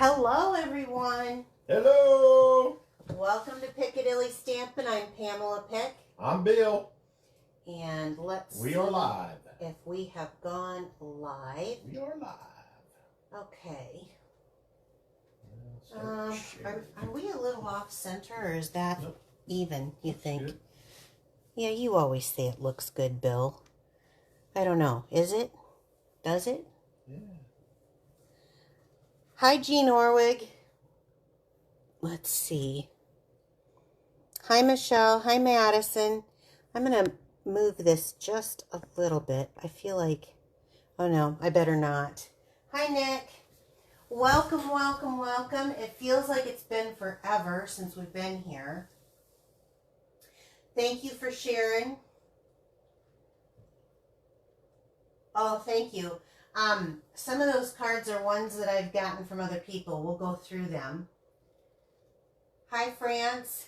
Hello, everyone. Hello. Welcome to Piccadilly Stampin. I'm Pamela Pick. I'm Bill. And We are live. If we have gone live. We are live. Okay. Are we a little off center, or is that even, you think? Good. Yeah, you always say it looks good, Bill. I don't know. Is it? Does it? Yeah. Hi, Jean Orwig. Let's see. Hi, Michelle. Hi, Madison. I'm going to move this just a little bit. I feel like, oh no, I better not. Hi, Nick. Welcome, welcome, welcome. It feels like it's been forever since we've been here. Thank you for sharing. Oh, thank you. Some of those cards are ones that I've gotten from other people. We'll go through them. Hi, France.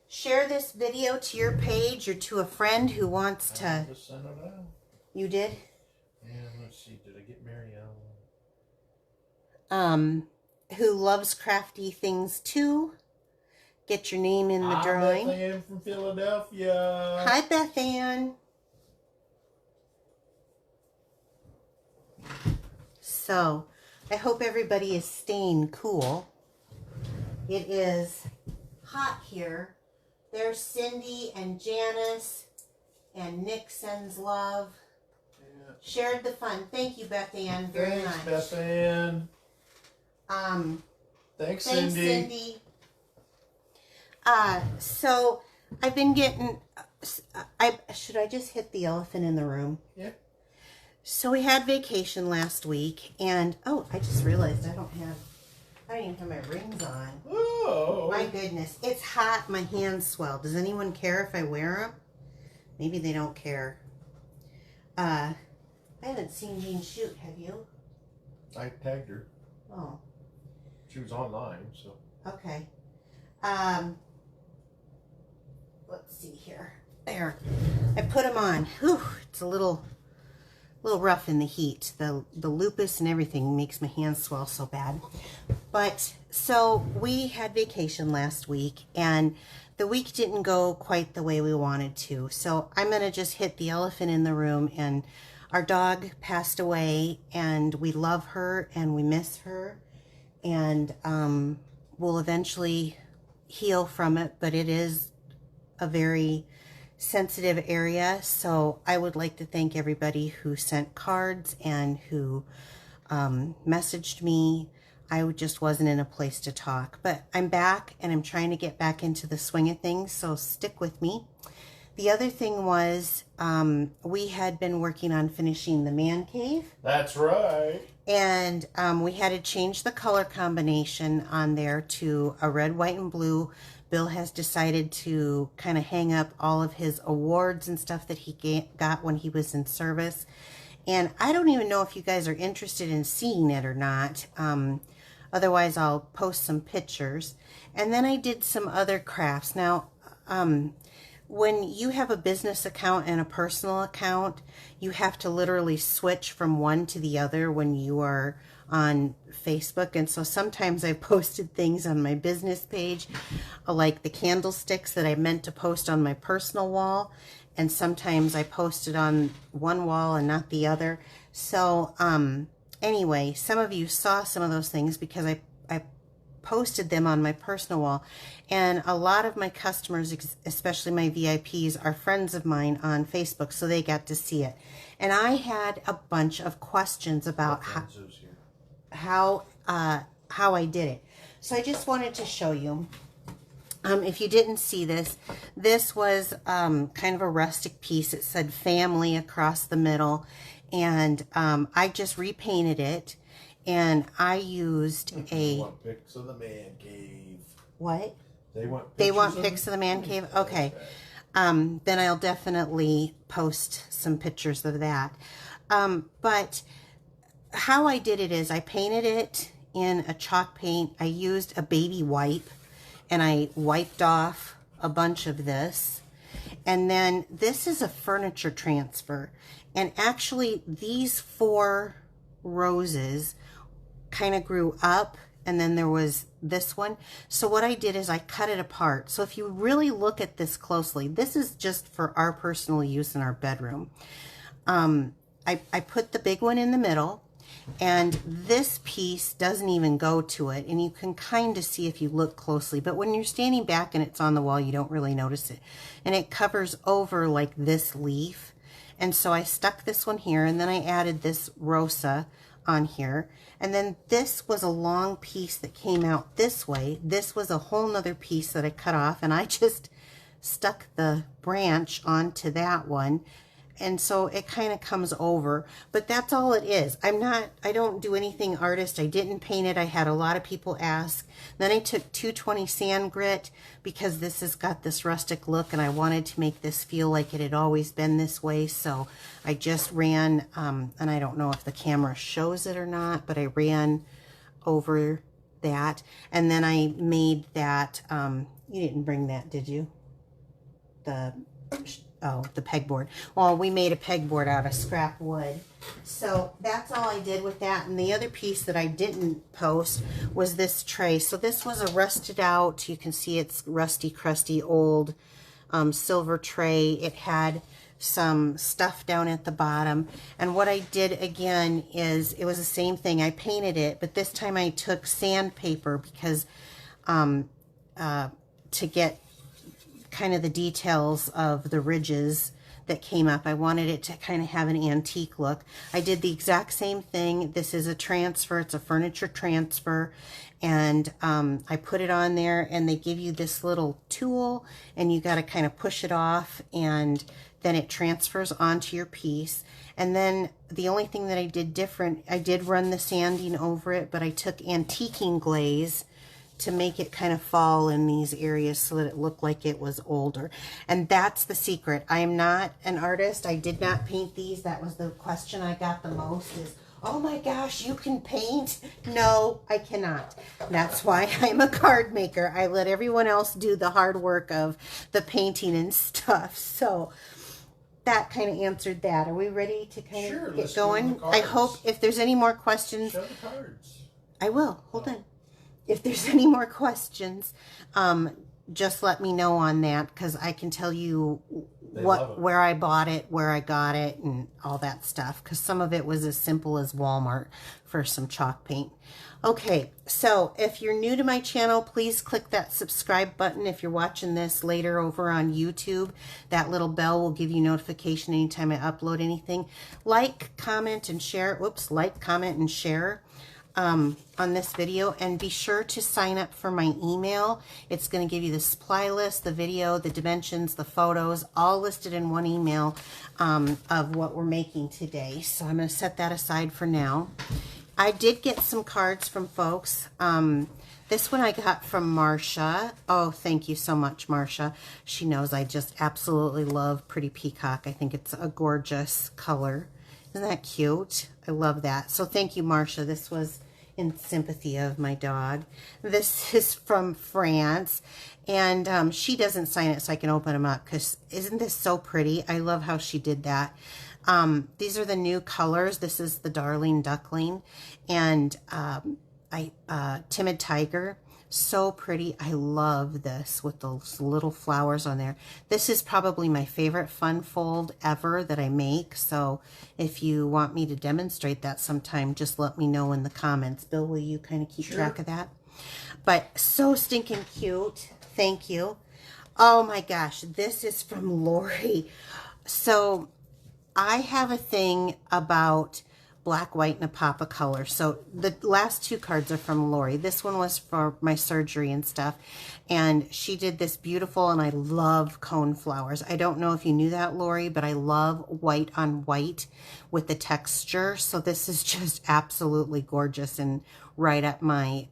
Share this video to your page or to a friend who wants to. I just sent it out. You did? Yeah, let's see. Did I get Mary Ellen? Who loves crafty things too. Get your name in the drawing. Beth Ann from Philadelphia. Hi, Beth Ann. So, I hope everybody is staying cool. It is hot here. There's Cindy and Janice and Nick sends love. Yeah. Shared the fun. Thank you, Beth Ann, very much. Thanks, Beth Ann. Thanks, Cindy. So I've been getting. Should I just hit the elephant in the room? Yeah. So we had vacation last week, and oh, I just realized I don't even have my rings on. Oh. My goodness. It's hot. My hands swell. Does anyone care if I wear them? Maybe they don't care. I haven't seen Jean shoot. Have you? I tagged her. Oh. She was online, so. Okay. Let's see here. There. I put them on. Whew. It's a little rough in the heat. The lupus and everything makes my hands swell so bad. But so we had vacation last week, and the week didn't go quite the way we wanted to. So I'm going to just hit the elephant in the room. And our dog passed away, and we love her and we miss her, and we'll eventually heal from it, but it is a very sensitive area. So I would like to thank everybody who sent cards and who messaged me. I just wasn't in a place to talk, but I'm back and I'm trying to get back into the swing of things, so stick with me. The other thing was we had been working on finishing the man cave. That's right. And we had to change the color combination on there to a red, white, and blue. Bill has decided to kind of hang up all of his awards and stuff that he got when he was in service. And I don't even know if you guys are interested in seeing it or not. Otherwise, I'll post some pictures. And then I did some other crafts. Now, when you have a business account and a personal account, you have to literally switch from one to the other when you are on Facebook. And so sometimes I posted things on my business page, like the candlesticks that I meant to post on my personal wall. And sometimes I posted on one wall and not the other. So anyway, some of you saw some of those things because I posted them on my personal wall, and a lot of my customers, especially my VIPs, are friends of mine on Facebook, so they got to see it. And I had a bunch of questions about how I did it. So I just wanted to show you. If you didn't see this, this was kind of a rustic piece. It said family across the middle, and I just repainted it. And I used They want pics of the man cave. What? They want pics of the man cave? Okay. Then I'll definitely post some pictures of that. But how I did it is I painted it in a chalk paint. I used a baby wipe, and I wiped off a bunch of this. And then this is a furniture transfer. And actually these 4 roses kind of grew up and then there was this one. So what I did is I cut it apart. So if you really look at this closely, this is just for our personal use in our bedroom. I put the big one in the middle, and this piece doesn't even go to it, and you can kind of see if you look closely, but when you're standing back and it's on the wall, you don't really notice it. And it covers over like this leaf. And so I stuck this one here, and then I added this Rosa on here. And then this was a long piece that came out this way. This was a whole nother piece that I cut off, and I just stuck the branch onto that one. And so it kind of comes over, but that's all it is. I don't do anything artist. I didn't paint it. I had a lot of people ask. Then I took 220 sand grit because this has got this rustic look, and I wanted to make this feel like it had always been this way. So I just ran, and I don't know if the camera shows it or not, but I ran over that. And then I made that, you didn't bring that, did you? The pegboard. Well, we made a pegboard out of scrap wood. So that's all I did with that. And the other piece that I didn't post was this tray. So this was a rusted out, you can see it's rusty, crusty, old silver tray. It had some stuff down at the bottom. And what I did again is, it was the same thing. I painted it, but this time I took sandpaper because to get kind of the details of the ridges that came up. I wanted it to kind of have an antique look. I did the exact same thing. This is a transfer. It's a furniture transfer. And I put it on there, and they give you this little tool, and you got to kind of push it off, and then it transfers onto your piece. And then the only thing that I did different, I did run the sanding over it, but I took antiquing glaze to make it kind of fall in these areas so that it looked like it was older. And that's the secret. I am not an artist. I did not paint these. That was the question I got the most is, oh my gosh, you can paint? No, I cannot. That's why I'm a card maker. I let everyone else do the hard work of the painting and stuff. So that kind of answered that. Are we ready to kind of get going? I hope if there's any more questions. Show the cards. I will. Hold on. If there's any more questions, just let me know on that, because I can tell you where I bought it, where I got it, and all that stuff, because some of it was as simple as Walmart for some chalk paint. Okay, so if you're new to my channel, please click that subscribe button. If you're watching this later over on YouTube, that little bell will give you notification anytime I upload anything. Like, comment, and share. Whoops, like, comment, and share on this video, and be sure to sign up for my email. It's going to give you the supply list, the video, the dimensions, the photos, all listed in one email of what we're making today. So I'm going to set that aside for now. I did get some cards from folks. This one I got from Marsha. Oh, thank you so much, Marsha. She knows I just absolutely love Pretty Peacock. I think it's a gorgeous color. Isn't that cute? I love that. So thank you, Marsha. This was in sympathy of my dog. This is from France, and she doesn't sign it so I can open them up, because isn't this so pretty? I love how she did that. These are the new colors. This is the Darling Duckling, and Timid Tiger. So pretty. I love this with those little flowers on there. This is probably my favorite fun fold ever that I make. So if you want me to demonstrate that sometime, just let me know in the comments. Bill, will you kind of keep track of that? But so stinking cute. Thank you. Oh my gosh. This is from Lori. So I have a thing about black, white, and a pop of color. So the last two cards are from Lori. This one was for my surgery and stuff. And she did this beautiful, and I love cone flowers. I don't know if you knew that, Lori, but I love white on white with the texture. So this is just absolutely gorgeous and right up my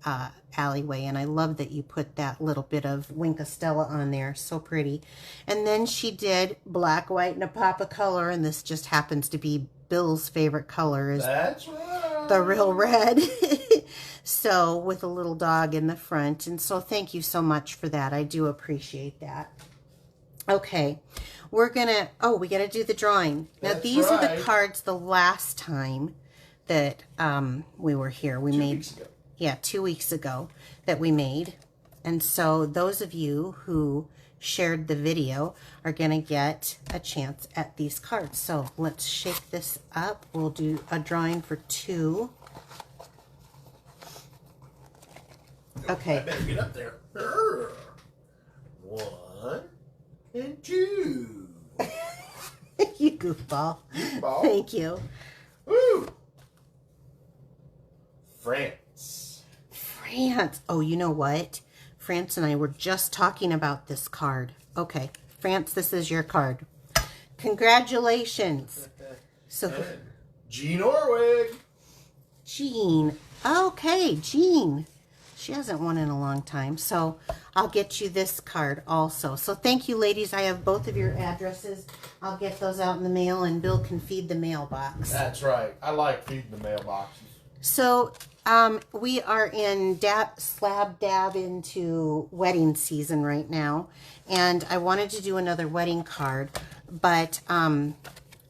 alleyway. And I love that you put that little bit of Winka Stella on there. So pretty. And then she did black, white, and a pop of color. And this just happens to be Bill's favorite color, is That's right. the real red. So with a little dog in the front. And so thank you so much for that. I do appreciate that. Okay, we're gonna, oh, we gotta do the drawing. Now these are the cards the last time that we were here. We made Yeah, 2 weeks ago that we made. And so those of you who shared the video are going to get a chance at these cards. So let's shake this up. We'll do a drawing for 2. Okay. I better get up there. 1 and 2. You goofball. Goofball. Thank you. Woo! France. France. Oh, you know what? France and I were just talking about this card. Okay, France, this is your card. Congratulations. So, Jean Orwig. Jean. Okay, Jean. She hasn't won in a long time, so I'll get you this card also. So thank you, ladies. I have both of your addresses. I'll get those out in the mail, and Bill can feed the mailbox. That's right. I like feeding the mailboxes. So we are in slab dab into wedding season right now, and I wanted to do another wedding card, but I'm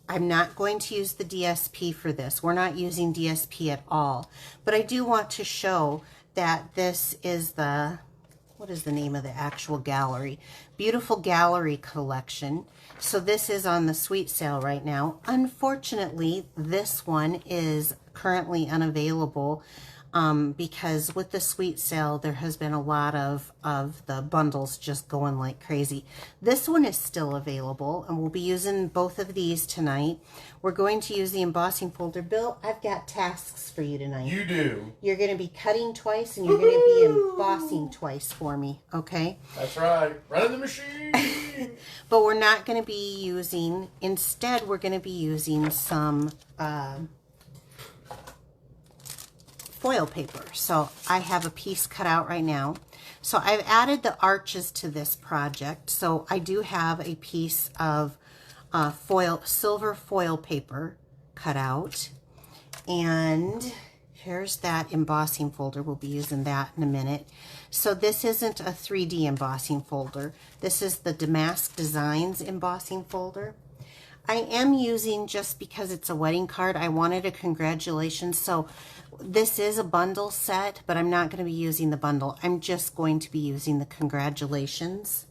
not going to use the DSP for this. We're not using DSP at all, but I do want to show that this is the, what is the name of the actual gallery? Beautiful Gallery Collection. So this is on the sweet sale right now. Unfortunately, this one is currently unavailable because with the sweet sale, there has been a lot of the bundles just going like crazy. This one is still available, and we'll be using both of these tonight. We're going to use the embossing folder. Bill, I've got tasks for you tonight. You do. You're going to be cutting twice, and you're going to be embossing twice for me, okay? That's right. Running the machine. But we're not going to be using, instead we're going to be using some foil paper. So I have a piece cut out right now. So I've added the arches to this project. So I do have a piece of silver foil paper cut out. And here's that embossing folder. We'll be using that in a minute. So this isn't a 3D embossing folder. This is the Damask Designs embossing folder. I am using, just because it's a wedding card, I wanted a congratulations. So this is a bundle set, but I'm not going to be using the bundle. I'm just going to be using the congratulations.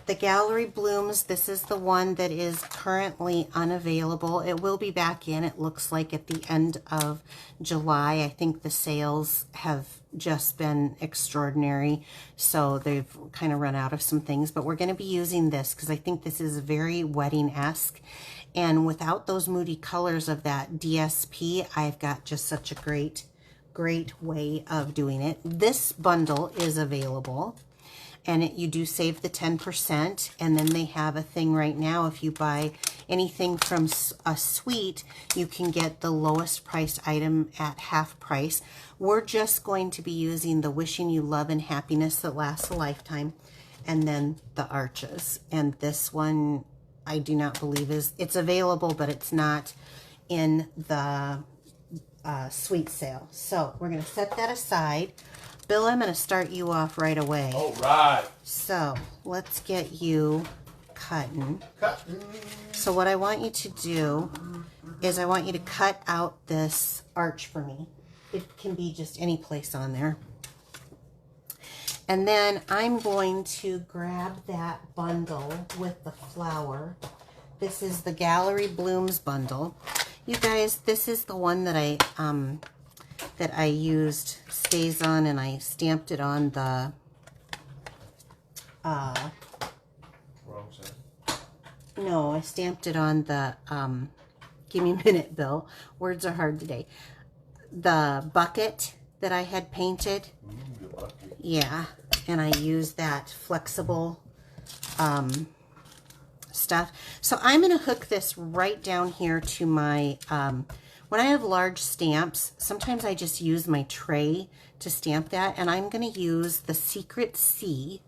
The Gallery Blooms, this is the one that is currently unavailable. It will be back in, it looks like, at the end of July. I think the sales have just been extraordinary, so they've kind of run out of some things. But we're going to be using this because I think this is very wedding-esque. And without those moody colors of that DSP, I've got just such a great way of doing it. This bundle is available. And you do save the 10%, and then they have a thing right now. If you buy anything from a suite, you can get the lowest priced item at half price. We're just going to be using the Wishing You Love and Happiness That Lasts a Lifetime, and then the arches. And this one, I do not believe it's available, but it's not in the suite sale. So we're going to set that aside. Bill, I'm going to start you off right away. All right. So let's get you cutting. Cutting. So what I want you to do is I want you to cut out this arch for me. It can be just any place on there. And then I'm going to grab that bundle with the flower. This is the Gallery Blooms bundle. You guys, this is the one that I used Stays On, and I stamped it on the Wrong side. no, I stamped it on the give me a minute, Bill. Words are hard today. The bucket that I had painted. The bucket. Yeah, and I used that flexible stuff. So I'm going to hook this right down here to my when I have large stamps, sometimes I just use my tray to stamp that, and I'm going to use the Secret Sea.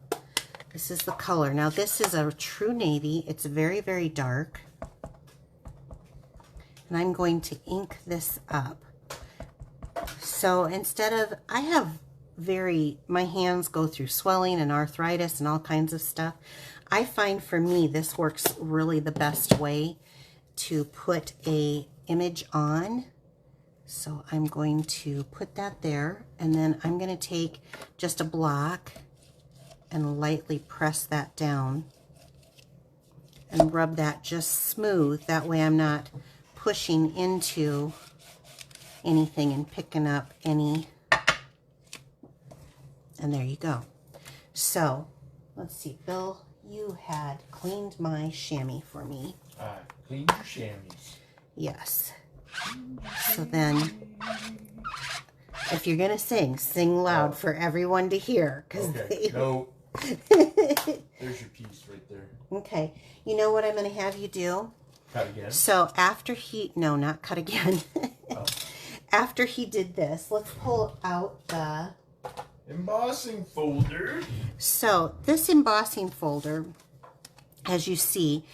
This is the color. Now, this is a true navy. It's very, very dark. And I'm going to ink this up. So instead of, I have my hands go through swelling and arthritis and all kinds of stuff. I find for me, this works really the best way to put a image on. So I'm going to put that there, and then I'm going to take just a block and lightly press that down and rub that just smooth. That way I'm not pushing into anything and picking up any. And there you go. So let's see, Bill, you had cleaned my chamois for me. I cleaned your chamois. Yes. So then, if you're going to sing, sing loud for everyone to hear. Okay, no. There's your piece right there. Okay. You know what I'm going to have you do? Cut again? So after he, no, not cut again. Oh. After he did this, let's pull out the embossing folder. So this embossing folder, as you see,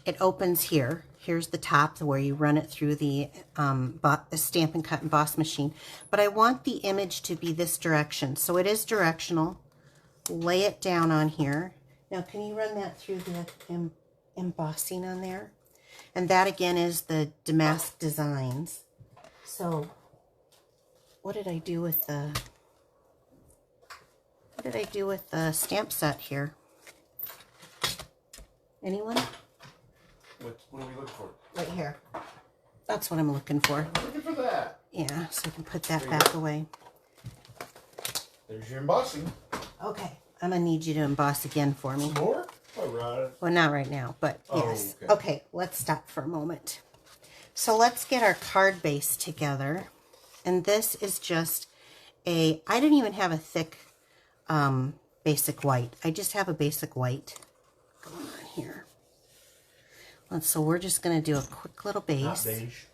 it opens here. Here's the top where you run it through the Stampin' Cut Emboss machine. But I want the image to be this direction. So it is directional. Lay it down on here. Now, can you run that through the embossing on there? And that, again, is the Damask Designs. So what did I do with the... What did I do with the stamp set here? Anyone? What are we looking for? Right here. That's what I'm looking for. I'm looking for that. Yeah, so I can put that back away. There's your embossing. Okay, I'm going to need you to emboss again for me. Some more? All right. Well, not right now, but yes. Okay. Okay, let's stop for a moment. So let's get our card base together. And this is just I didn't even have a thick basic white. I just have a basic white going on here. So we're just going to do a quick little base. Not beige.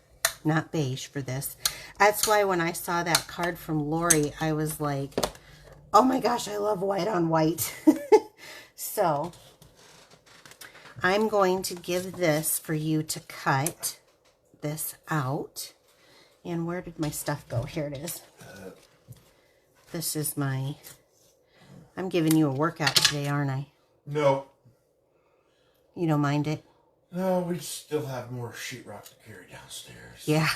Not beige for this. That's why when I saw that card from Lori, I was like, oh my gosh, I love white on white. So I'm going to give this for you to cut this out. And where did my stuff go? Here it is. This is my... I'm giving you a workout today, aren't I? No. You don't mind it? No, we still have more sheetrock to carry downstairs. Yeah.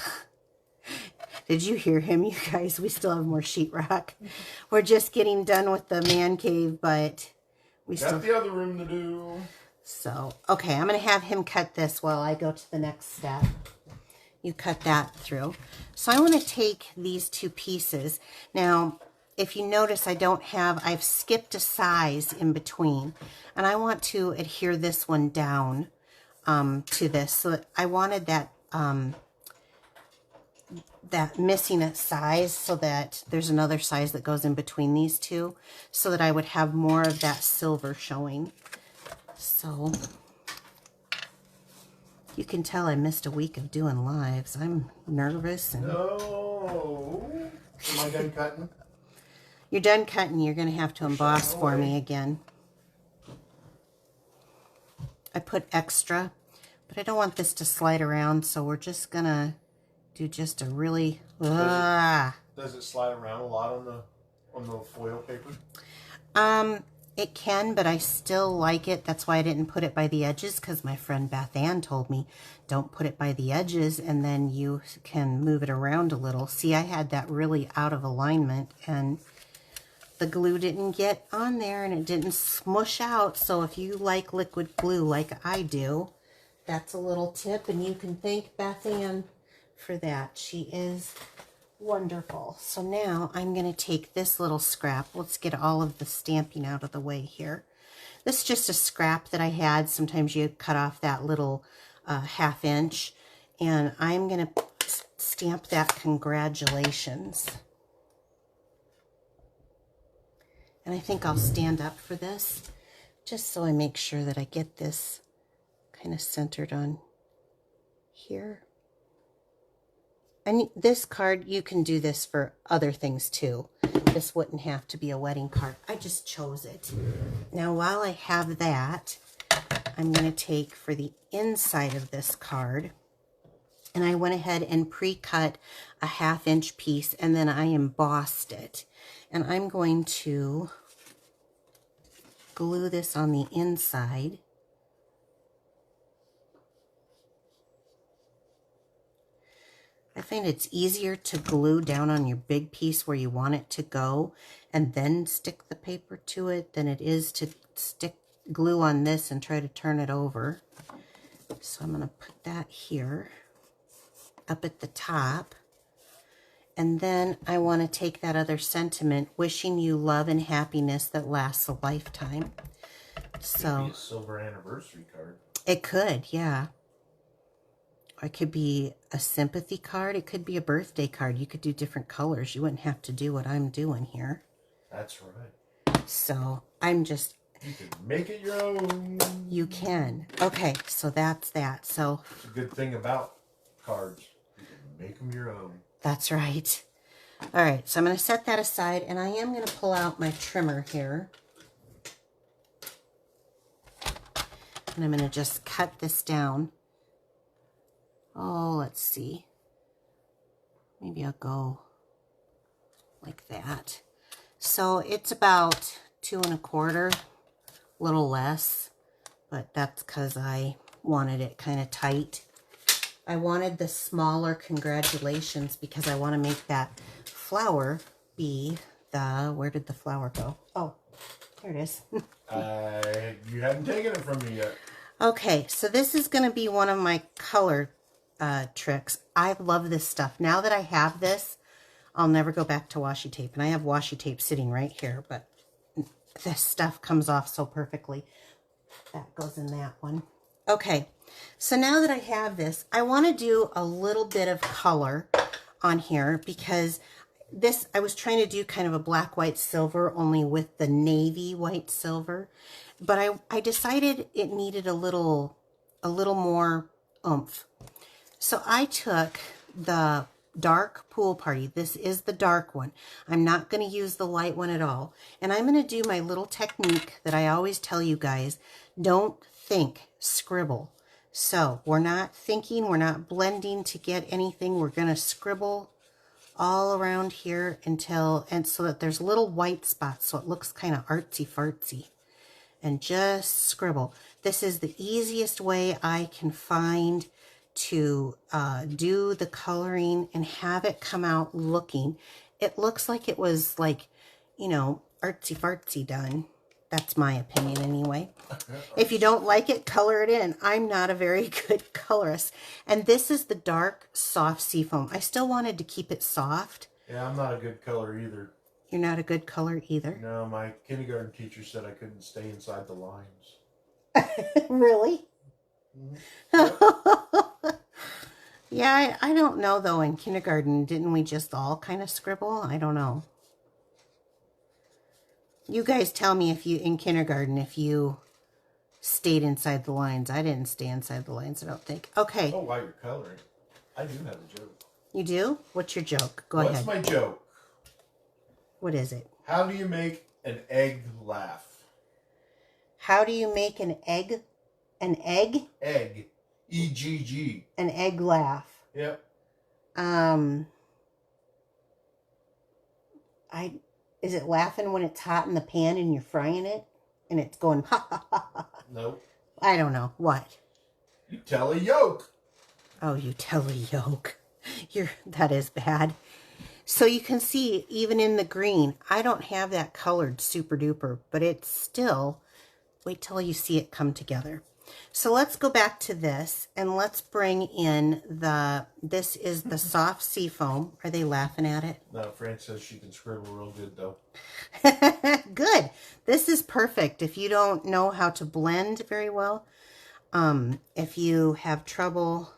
Did you hear him, you guys? We still have more sheetrock. We're just getting done with the man cave, but we got the other room to do. So, okay, I'm going to have him cut this while I go to the next step. You cut that through. So I want to take these two pieces. Now, if you notice, I've skipped a size in between. And I want to adhere this one down to this. So I wanted that that missing a size so that there's another size that goes in between these two so that I would have more of that silver showing. So you can tell I missed a week of doing lives. I'm nervous. And no. Am I done cutting? You're done cutting. You're going to have to emboss for me again. I put extra, but I don't want this to slide around, so we're just going to do just a really... Does it slide around a lot on the foil paper? It can, but I still like it. That's why I didn't put it by the edges, because my friend Beth Ann told me, don't put it by the edges, and then you can move it around a little. See, I had that really out of alignment, and the glue didn't get on there, and it didn't smush out. So if you like liquid glue like I do, that's a little tip, and you can thank Beth Ann for that. She is wonderful. So now I'm going to take this little scrap. Let's get all of the stamping out of the way here. This is just a scrap that I had. Sometimes you cut off that little 1/2 inch. And I'm going to stamp that congratulations. And I think I'll stand up for this just so I make sure that I get this kind of centered on here. And this card, you can do this for other things too. This wouldn't have to be a wedding card. I just chose it. Now, while I have that, I'm going to take for the inside of this card, and I went ahead and pre-cut a 1/2 inch piece, and then I embossed it. And I'm going to glue this on the inside. I find it's easier to glue down on your big piece where you want it to go and then stick the paper to it than it is to stick glue on this and try to turn it over. So I'm going to put that here up at the top. And then I want to take that other sentiment, wishing you love and happiness that lasts a lifetime. So Could be a silver anniversary card. It could, yeah. It could be a sympathy card. It could be a birthday card. You could do different colors. You wouldn't have to do what I'm doing here. That's right. So I'm just... You can make it your own. You can. Okay, so that's that. So it's a good thing about cards. You can make them your own. That's right. All right, so I'm going to set that aside, and I am going to pull out my trimmer here. And I'm going to just cut this down. Oh, let's see. Maybe I'll go like that. So it's about 2 1/4, a little less, but that's because I wanted it kind of tight. I wanted the smaller congratulations because I want to make that flower be the, where did the flower go? Oh, there it is. You haven't taken it from me yet. Okay, so this is going to be one of my color tricks. I love this stuff. Now that I have this, I'll never go back to washi tape. And I have washi tape sitting right here, but this stuff comes off so perfectly. That goes in that one. Okay, so now that I have this, I want to do a little bit of color on here because this, I was trying to do kind of a black, white, silver, only with the navy white silver. But I decided it needed a little more oomph. So I took the dark Pool Party. This is the dark one. I'm not going to use the light one at all. And I'm going to do my little technique that I always tell you guys. Don't think, scribble. So we're not thinking, we're not blending to get anything. We're going to scribble all around here until, and so that there's little white spots so it looks kind of artsy-fartsy. And just scribble. This is the easiest way I can find to do the coloring and have it come out looking. It looks like it was like, you know, artsy-fartsy done. That's my opinion anyway. If you don't like it, color it in. I'm not a very good colorist. And this is the dark, soft seafoam. I still wanted to keep it soft. Yeah, I'm not a good color either. You're not a good color either? No, my kindergarten teacher said I couldn't stay inside the lines. Really? Mm-hmm. Yeah, I don't know though. In kindergarten, didn't we just all kind of scribble? I don't know. You guys tell me if you, in kindergarten, if you stayed inside the lines. I didn't stay inside the lines, I don't think. Okay. Oh, while you're coloring, I do have a joke. You do? What's your joke? Go ahead. What's my joke? What is it? How do you make an egg laugh? How do you make an egg? An egg? Egg. E-G-G. An egg laugh. Yep. Is it laughing when it's hot in the pan and you're frying it? And it's going ha ha ha ha? Nope. I don't know. What? You tell a yoke. Oh, you tell a yoke. That is bad. So you can see, even in the green, I don't have that colored super duper, but it's still, wait till you see it come together. So let's go back to this and let's bring in this is the soft seafoam. Are they laughing at it? No, Fran says she can scribble real good though. Good. This is perfect if you don't know how to blend very well. If you have trouble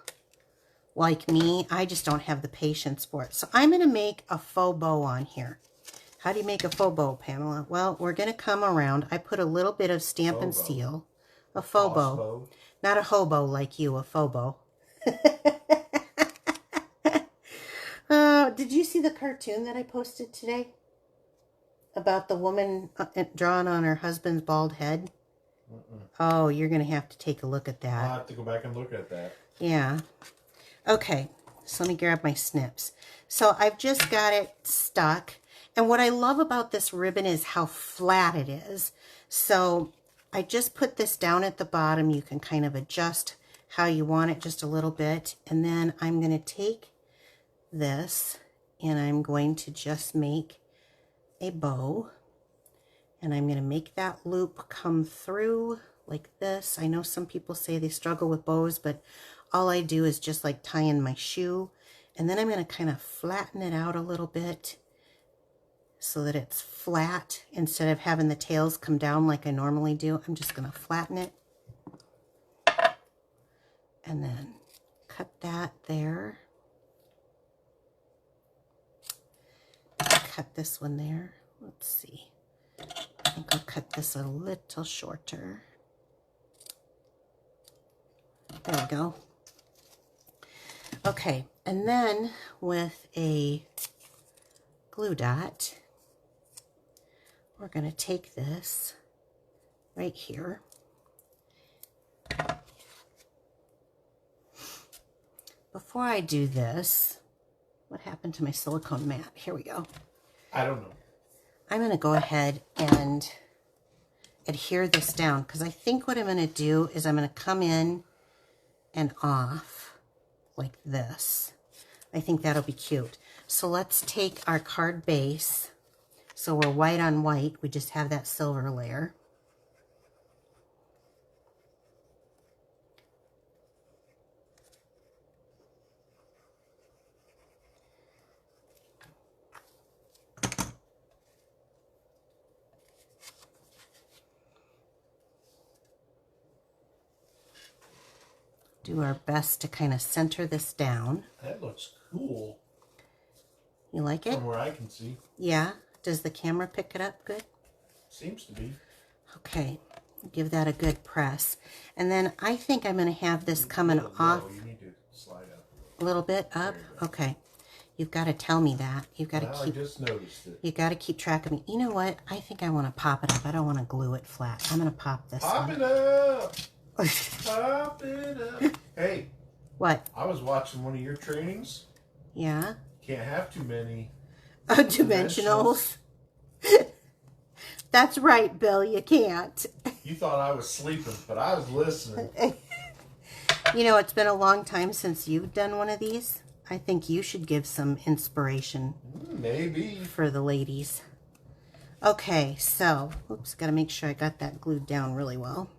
like me, I just don't have the patience for it. So I'm going to make a faux bow on here. How do you make a faux bow, Pamela? Well, we're going to come around. I put a little bit of Stampin' Seal. A faux bow. Not a hobo like you, a faux bow. Did you see the cartoon that I posted today? About the woman drawn on her husband's bald head? Mm-mm. Oh, you're going to have to take a look at that. I'll have to go back and look at that. Yeah. Okay, so let me grab my snips. So I've just got it stuck. And what I love about this ribbon is how flat it is. So I just put this down at the bottom. You can kind of adjust how you want it just a little bit. And then I'm going to take this, and I'm going to just make a bow, and I'm going to make that loop come through like this. I know some people say they struggle with bows, but all I do is just like tie in my shoe, and then I'm going to kind of flatten it out a little bit so that it's flat instead of having the tails come down like I normally do. I'm just going to flatten it and then cut that there. Cut this one there. Let's see. I think I'll cut this a little shorter. There we go. Okay, and then with a glue dot, we're going to take this right here. Before I do this, what happened to my silicone mat? Here we go. I don't know. I'm going to go ahead and adhere this down, because I think what I'm going to do is I'm going to come in and off like this. I think that'll be cute. So let's take our card base. So we're white on white. We just have that silver layer. Do our best to kind of center this down. That looks cool. You like it? From where I can see. Yeah. Does the camera pick it up good? Seems to be. Okay. Give that a good press. And then I think I'm going to have this coming off. You need to slide up a little bit up. Okay. You've got to tell me that. You've got to keep. I just noticed it. You got to keep track of me. You know what? I think I want to pop it up. I don't want to glue it flat. I'm going to pop this. Pop it up. Pop it up. Hey. What? I was watching one of your trainings. Yeah. Can't have too many dimensionals. That's right, Bill. You can't. You thought I was sleeping, but I was listening. You know, it's been a long time since you've done one of these. I think you should give some inspiration. Maybe. For the ladies. Okay, so, oops, got to make sure I got that glued down really well.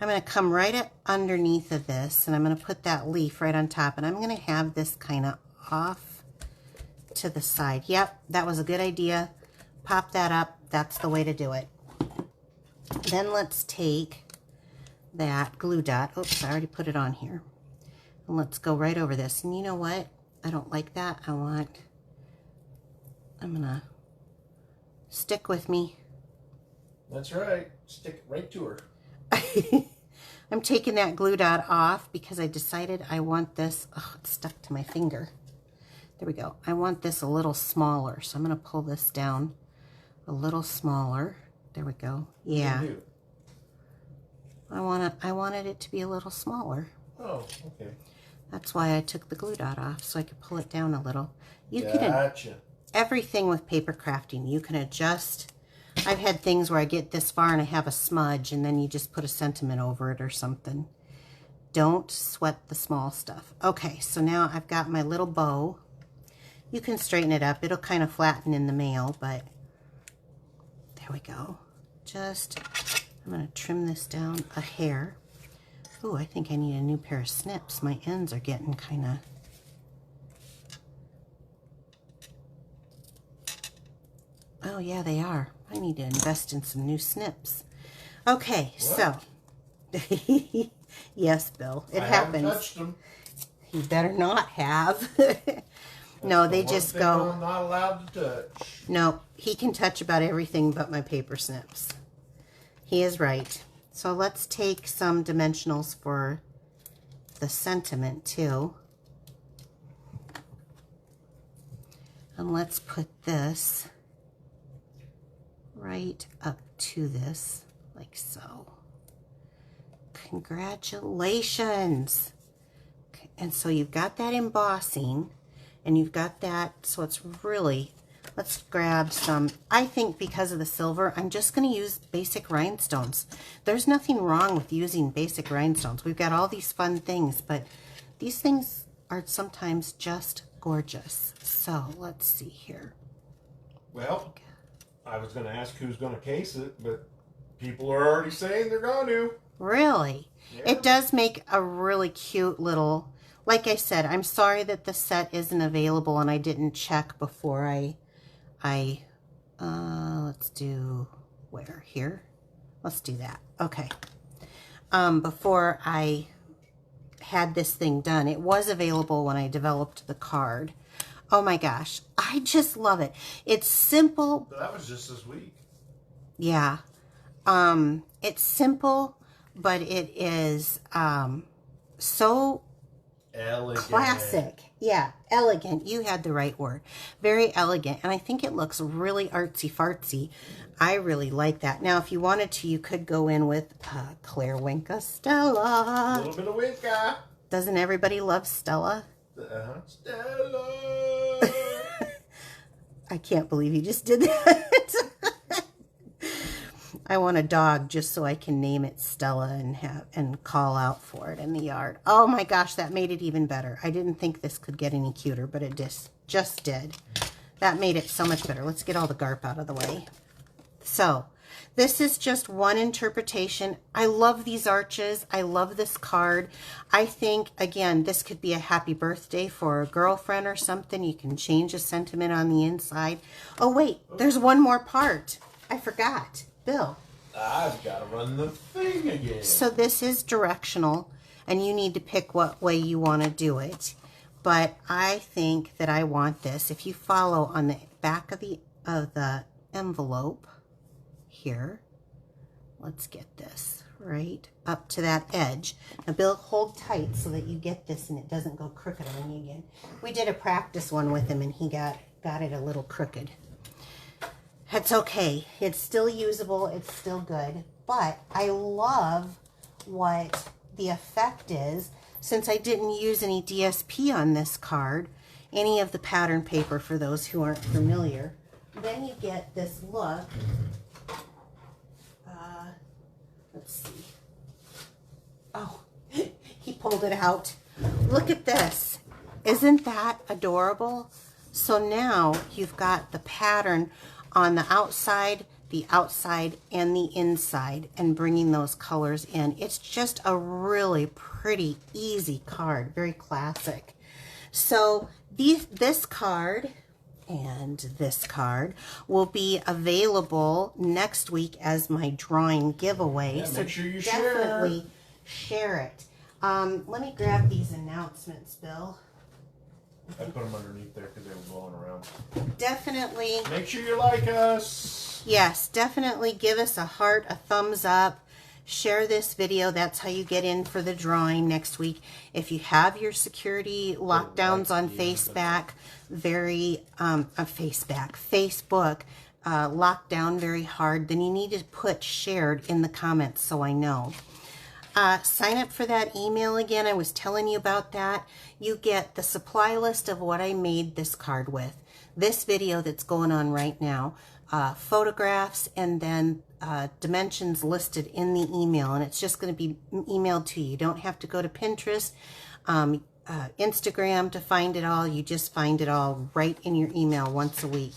I'm going to come right up underneath of this, and I'm going to put that leaf right on top, and I'm going to have this kind of off to the side. Yep, that was a good idea. Pop that up. That's the way to do it. Then let's take that glue dot. Oops, I already put it on here. And let's go right over this. And you know what? I don't like that. I'm going to stick with me. That's right. Stick it right to her. I'm taking that glue dot off because I decided I want this. Oh, it's stuck to my finger. There we go. I want this a little smaller. So I'm going to pull this down a little smaller. There we go. Yeah. I wanted it to be a little smaller. Oh, okay. That's why I took the glue dot off, so I could pull it down a little. You gotcha. can everything with paper crafting, you can adjust. I've had things where I get this far and I have a smudge, and then you just put a sentiment over it or something. Don't sweat the small stuff. Okay, so now I've got my little bow. You can straighten it up. It'll kind of flatten in the mail, but there we go. I'm going to trim this down a hair. Ooh, I think I need a new pair of snips. My ends are getting kind of... Oh, yeah, they are. I need to invest in some new snips. Okay, what? So... Yes, Bill, it happens. I haven't touched them. You better not have. No, they just go... I'm not allowed to touch. No, he can touch about everything but my paper snips. He is right. So let's take some dimensionals for the sentiment too. And let's put this right up to this, like so. Congratulations. Okay, and so you've got that embossing, and you've got that, so it's really... Let's grab some. I think because of the silver, I'm just going to use basic rhinestones. There's nothing wrong with using basic rhinestones. We've got all these fun things, but these things are sometimes just gorgeous. So let's see here. Well, I was going to ask who's going to case it, but people are already saying they're going to. Really? Yeah. It does make a really cute little, like I said, I'm sorry that the set isn't available and I didn't check before let's do, where, here? Let's do that. Okay. Before I had this thing done, it was available when I developed the card. Oh my gosh, I just love it. It's simple. That was just this week. Yeah. It's simple, but it is so elegant. Classic. Yeah, elegant. You had the right word. Very elegant. And I think it looks really artsy-fartsy. I really like that. Now, if you wanted to, you could go in with Claire Winka Stella. A little bit of Winka. Doesn't everybody love Stella? Stella. I can't believe you just did that. I want a dog just so I can name it Stella and call out for it in the yard. Oh my gosh, that made it even better. I didn't think this could get any cuter, but it just did. That made it so much better. Let's get all the garp out of the way. So, this is just one interpretation. I love these arches. I love this card. I think, again, this could be a happy birthday for a girlfriend or something. You can change a sentiment on the inside. Oh, wait, there's one more part. I forgot. Bill. I've got to run the thing again. So this is directional, and you need to pick what way you want to do it. But I think that I want this. If you follow on the back of the envelope here, let's get this right up to that edge. Now, Bill, hold tight so that you get this and it doesn't go crooked on you again. We did a practice one with him, and he got it a little crooked. It's okay. It's still usable. It's still good. But I love what the effect is. Since I didn't use any DSP on this card, any of the pattern paper for those who aren't familiar, then you get this look. Let's see. Oh, he pulled it out. Look at this. Isn't that adorable? So now you've got the pattern on the outside, and the inside, and bringing those colors in. It's just a really pretty, easy card. Very classic. So this card and this card will be available next week as my drawing giveaway. Yeah, so make sure you definitely share it. Let me grab these announcements, Bill. I put them underneath there because they were blowing around. Definitely. Make sure you like us. Yes, definitely give us a heart, a thumbs up. Share this video. That's how you get in for the drawing next week. If you have your security lockdowns on Facebook, locked down very hard, then you need to put shared in the comments so I know. Sign up for that email again. I was telling you about that. You get the supply list of what I made this card with. This video that's going on right now, photographs, and then dimensions listed in the email. And it's just going to be emailed to you. You don't have to go to Pinterest, Instagram to find it all. You just find it all right in your email once a week.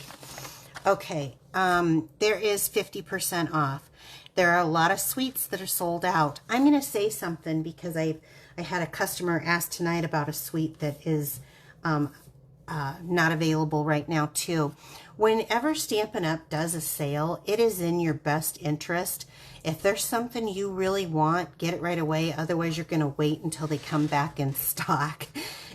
Okay, there is 50% off. There are a lot of sweets that are sold out. I'm going to say something because I had a customer ask tonight about a sweet that is not available right now too. Whenever Stampin' Up! Does a sale, it is in your best interest. If there's something you really want, get it right away. Otherwise, you're going to wait until they come back in stock.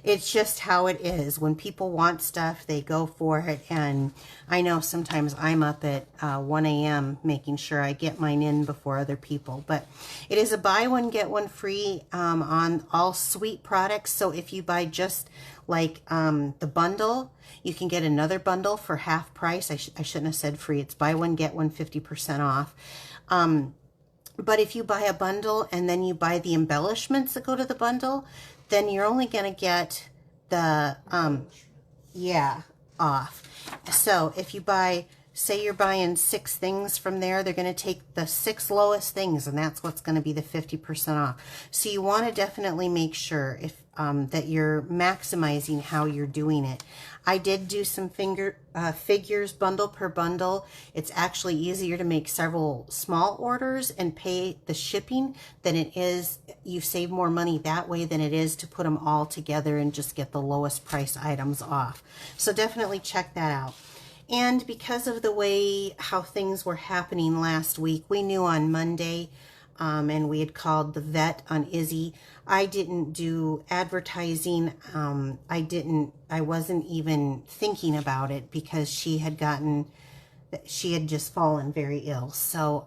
It's just how it is. When people want stuff, they go for it. And I know sometimes I'm up at 1 a.m. making sure I get mine in before other people. But it is a buy one, get one free on all sweet products. So if you buy just like the bundle, you can get another bundle for half price. I shouldn't have said free. It's buy one, get one, 50% off. But if you buy a bundle and then you buy the embellishments that go to the bundle, then you're only going to get the, off. So if you buy, say you're buying 6 things from there, they're going to take the 6 lowest things, and that's what's going to be the 50% off. So you want to definitely make sure if that you're maximizing how you're doing it. I did do some figures bundle per bundle. It's actually easier to make several small orders and pay the shipping than it is. You save more money that way than it is to put them all together and just get the lowest price items off. So definitely check that out. And because of the way how things were happening last week, we knew on Monday, and we had called the vet on Izzy. I didn't do advertising. I wasn't even thinking about it because she had just fallen very ill. So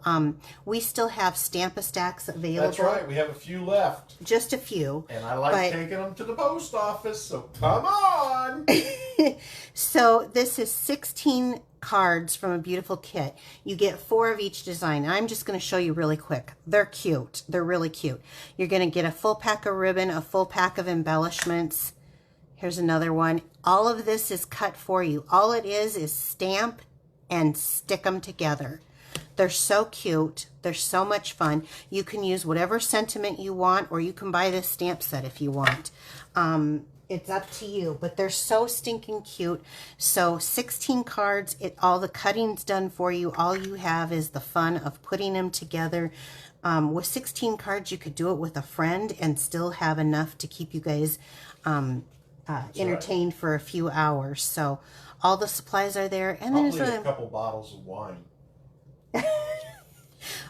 we still have Stamp-A-Stacks available. That's right. We have a few left. Just a few. And I like taking them to the post office, so come on. So this is 16 cards from a beautiful kit. You get 4 of each design. I'm just going to show you really quick. They're cute. They're really cute. You're going to get a full pack of ribbon, a full pack of embellishments. Here's another one. All of this is cut for you. All it is stamp and stick them together. They're so cute. They're so much fun. You can use whatever sentiment you want, or you can buy this stamp set if you want. It's up to you, but they're so stinking cute. So 16 cards, all the cutting's done for you. All you have is the fun of putting them together. With 16 cards, you could do it with a friend and still have enough to keep you guys entertained for a few hours. So all the supplies are there. And then probably a couple bottles of wine.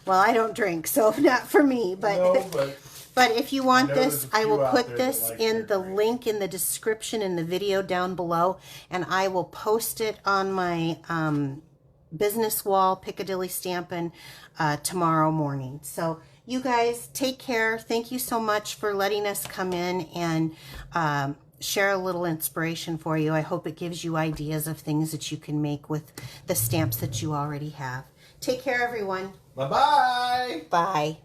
Well, I don't drink, so not for me. But no, but if you want this, I will put this in the link in the description in the video down below, and I will post it on my business wall, Piccadilly Stampin', tomorrow morning. So you guys take care. Thank you so much for letting us come in and share a little inspiration for you. I hope it gives you ideas of things that you can make with the stamps that you already have. Take care, everyone. Bye-bye. Bye.